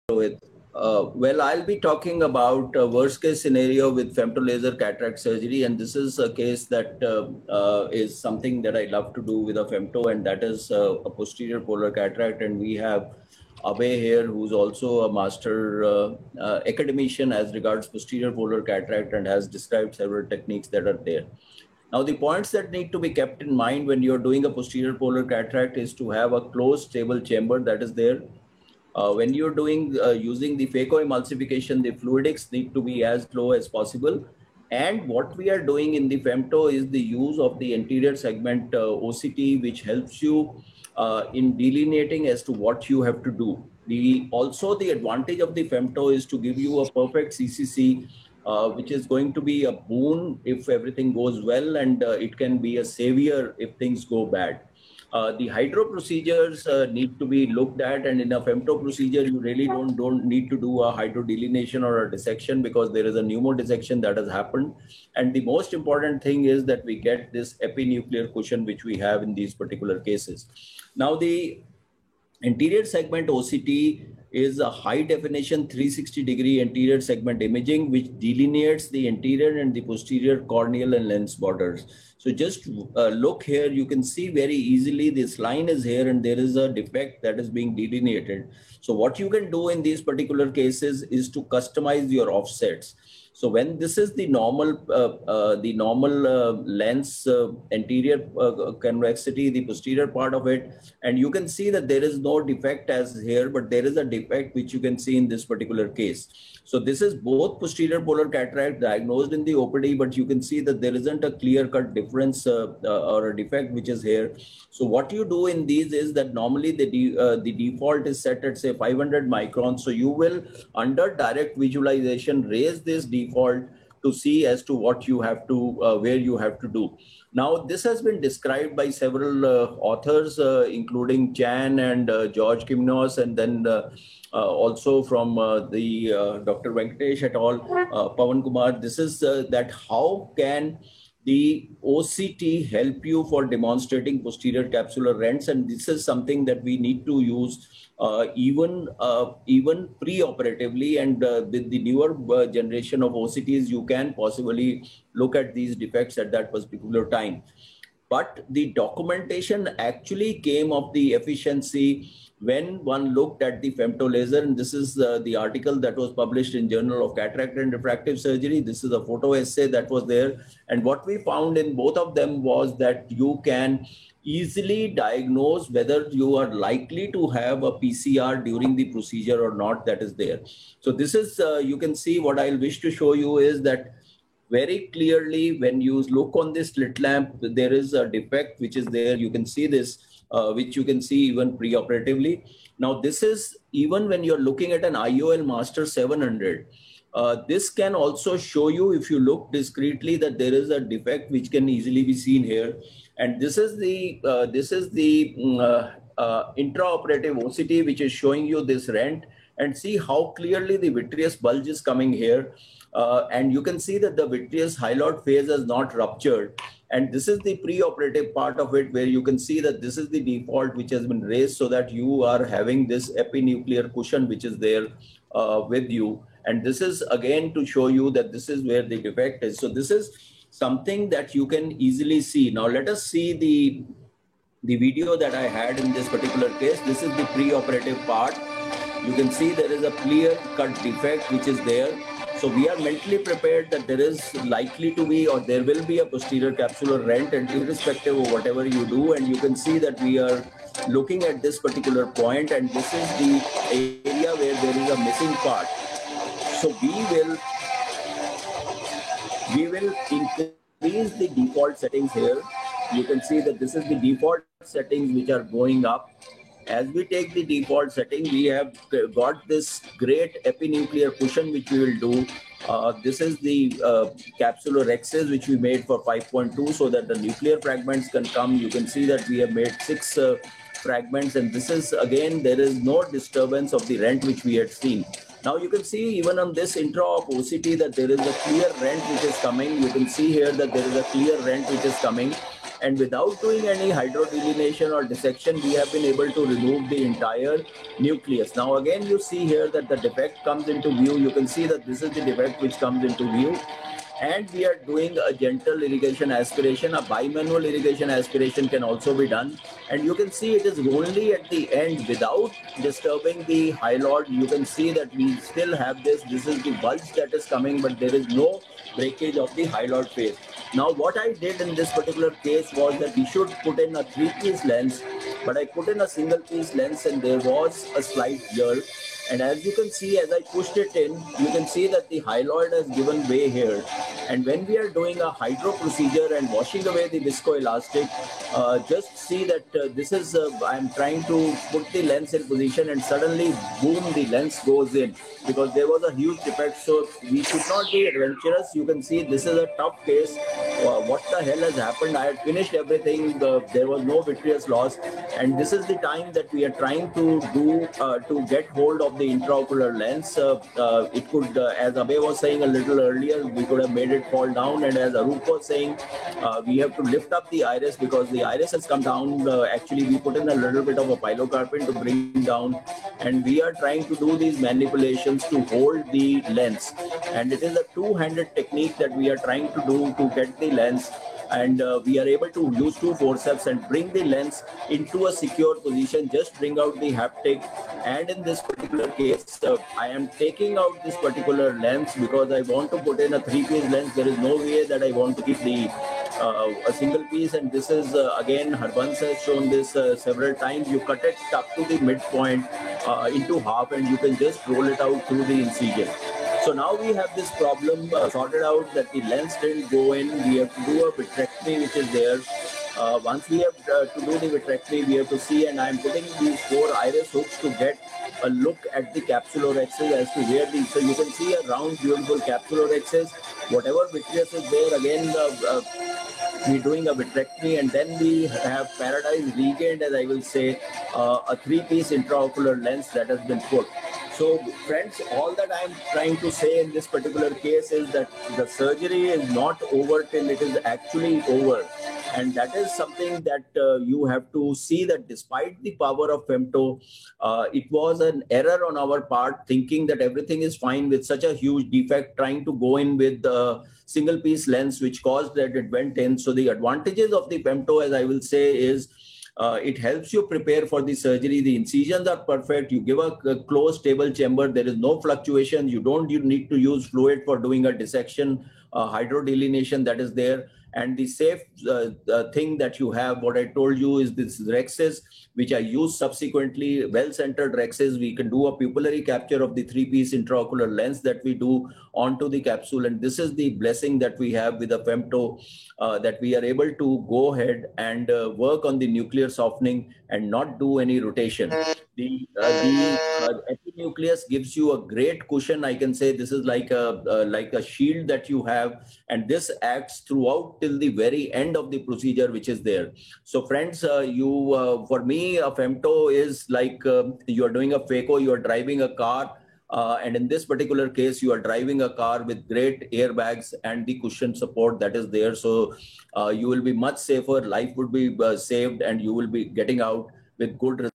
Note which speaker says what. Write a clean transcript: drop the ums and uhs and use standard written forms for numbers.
Speaker 1: Rohit. Well, I'll be talking about a worst case scenario with femtolaser cataract surgery, and this is a case that is something that I love to do with a femto, and that is a posterior polar cataract. And we have Abhay here, who's also a master academician as regards posterior polar cataract and has described several techniques that are there. Now, the points that need to be kept in mind when you're doing a posterior polar cataract is to have a closed, stable chamber that is there. When you're doing using the phacoemulsification, the fluidics need to be as low as possible. And what we are doing in the femto is the use of the anterior segment OCT, which helps you in delineating as to what you have to do. Also the advantage of the femto is to give you a perfect CCC, which is going to be a boon if everything goes well, and it can be a savior if things go bad. The hydro procedures need to be looked at, and in a femto procedure, you really don't need to do a hydrodelineation or a dissection because there is a pneumodissection that has happened. And the most important thing is that we get this epinuclear cushion, which we have in these particular cases. Now, the anterior segment OCT is a high definition 360-degree anterior segment imaging, which delineates the anterior and the posterior corneal and lens borders. So just look here, you can see very easily this line is here and there is a defect that is being delineated. So what you can do in these particular cases is to customize your offsets. So when this is the normal lens anterior convexity, the posterior part of it, and you can see that there is no defect as here, but there is a defect which you can see in this particular case. So this is both posterior polar cataract diagnosed in the OPD, but you can see that there isn't a clear-cut difference or a defect which is here. So what you do in these is that normally the default is set at say 500 microns. So you will under direct visualization raise this default to see as to what you have to, where you have to do. Now, this has been described by several authors, including Chan and George Kimnos, and then also from Dr. Venkatesh et al., Pawan Kumar. This is that how can the OCT help you for demonstrating posterior capsular rents, and this is something that we need to use even pre-operatively, and with the newer generation of OCTs, you can possibly look at these defects at that particular time. But the documentation actually came of the efficiency when one looked at the femtolaser, and this is the article that was published in Journal of Cataract and Refractive Surgery. This is a photo essay that was there. And what we found in both of them was that you can easily diagnose whether you are likely to have a PCR during the procedure or not, that is there. So this is, you can see what I'll wish to show you is that very clearly when you look on this slit lamp, there is a defect which is there. You can see this, which you can see even pre-operatively. Now this is even when you're looking at an IOL Master 700. This can also show you, if you look discreetly, that there is a defect which can easily be seen here. And this is the intraoperative OCT, which is showing you this rent, and see how clearly the vitreous bulge is coming here. And you can see that the vitreous hyaloid phase has not ruptured. And this is the pre-operative part of it, where you can see that this is the default which has been raised so that you are having this epinuclear cushion which is there with you. And this is again to show you that this is where the defect is. So this is something that you can easily see. Now let us see the video that I had in this particular case. This is the pre-operative part. You can see there is a clear-cut defect which is there. So we are mentally prepared that there is likely to be, or there will be, a posterior capsular rent, and irrespective of whatever you do. And you can see that we are looking at this particular point, and this is the area where there is a missing part. So we will increase the default settings here. You can see that this is the default settings which are going up. As we take the default setting, we have got this great epinuclear cushion which we will do. This is the capsular X's which we made for 5.2 so that the nuclear fragments can come. You can see that we have made 6 fragments, and this is again, there is no disturbance of the rent which we had seen. Now you can see even on this intra-op OCT that there is a clear rent which is coming. You can see here that there is a clear rent which is coming. And without doing any hydrodelination or dissection, we have been able to remove the entire nucleus. Now again, you see here that the defect comes into view. You can see that this is the defect which comes into view. And we are doing a gentle irrigation aspiration. A bimanual irrigation aspiration can also be done. And you can see it is only at the end, without disturbing the hylord. You can see that we still have this. This is the bulge that is coming, but there is no breakage of the hylord phase. Now, what I did in this particular case was that we should put in a 3-piece lens, but I put in a single-piece lens, and there was a slight blur. And as you can see, as I pushed it in, you can see that the hylord has given way here. And when we are doing a hydro procedure and washing away the viscoelastic, just see that this is, I'm trying to put the lens in position, and suddenly, boom, the lens goes in, because there was a huge defect. So we should not be adventurous. You can see this is a tough case. What the hell has happened? I had finished everything. There was no vitreous loss. And this is the time that we are trying to do to get hold of the intraocular lens. It could, as Abhay was saying a little earlier, we could have made it fall down. And as Arup was saying, we have to lift up the iris, because the iris has come down. Actually, we put in a little bit of a pilocarpine to bring down. And we are trying to do these manipulations to hold the lens. And it is a two-handed technique that we are trying to do to get the lens. And we are able to use 2 forceps and bring the lens into a secure position, just bring out the haptic. And in this particular case, I am taking out this particular lens because I want to put in a 3-piece lens. There is no way that I want to keep the a single piece. And this is again, Harbans has shown this several times. You cut it up to the midpoint into half, and you can just roll it out through the incision. So now we have this problem sorted out, that the lens didn't go in. We have to do a vitrectomy, which is there. Once we have to do the vitrectomy, we have to see, and I'm putting these 4 iris hooks to get a look at the capsulorhexis as to where the, so you can see a round, beautiful capsulorhexis. Whatever vitreous is there, again, we're doing a vitrectomy, and then we have paradise regained, as I will say, a 3-piece intraocular lens that has been put. So friends, all that I'm trying to say in this particular case is that the surgery is not over till it is actually over. And that is something that you have to see, that despite the power of femto, it was an error on our part, thinking that everything is fine with such a huge defect, trying to go in with the single piece lens, which caused that it went in. So the advantages of the femto, as I will say, is it helps you prepare for the surgery. The incisions are perfect. You give a closed stable chamber. There is no fluctuation. You need to use fluid for doing a dissection, hydrodelination that is there. And the safe thing that you have, what I told you, is this rhexis, which I use subsequently, well-centered rhexis. We can do a pupillary capture of the 3-piece intraocular lens that we do onto the capsule. And this is the blessing that we have with the femto, that we are able to go ahead and work on the nuclear softening and not do any rotation. The epinucleus gives you a great cushion. I can say this is like a shield that you have, and this acts throughout till the very end of the procedure, which is there. So friends, for me, a femto is like you are doing a phaco, you are driving a car. And in this particular case, you are driving a car with great airbags and the cushion support that is there. So you will be much safer. Life would be saved, and you will be getting out with good results.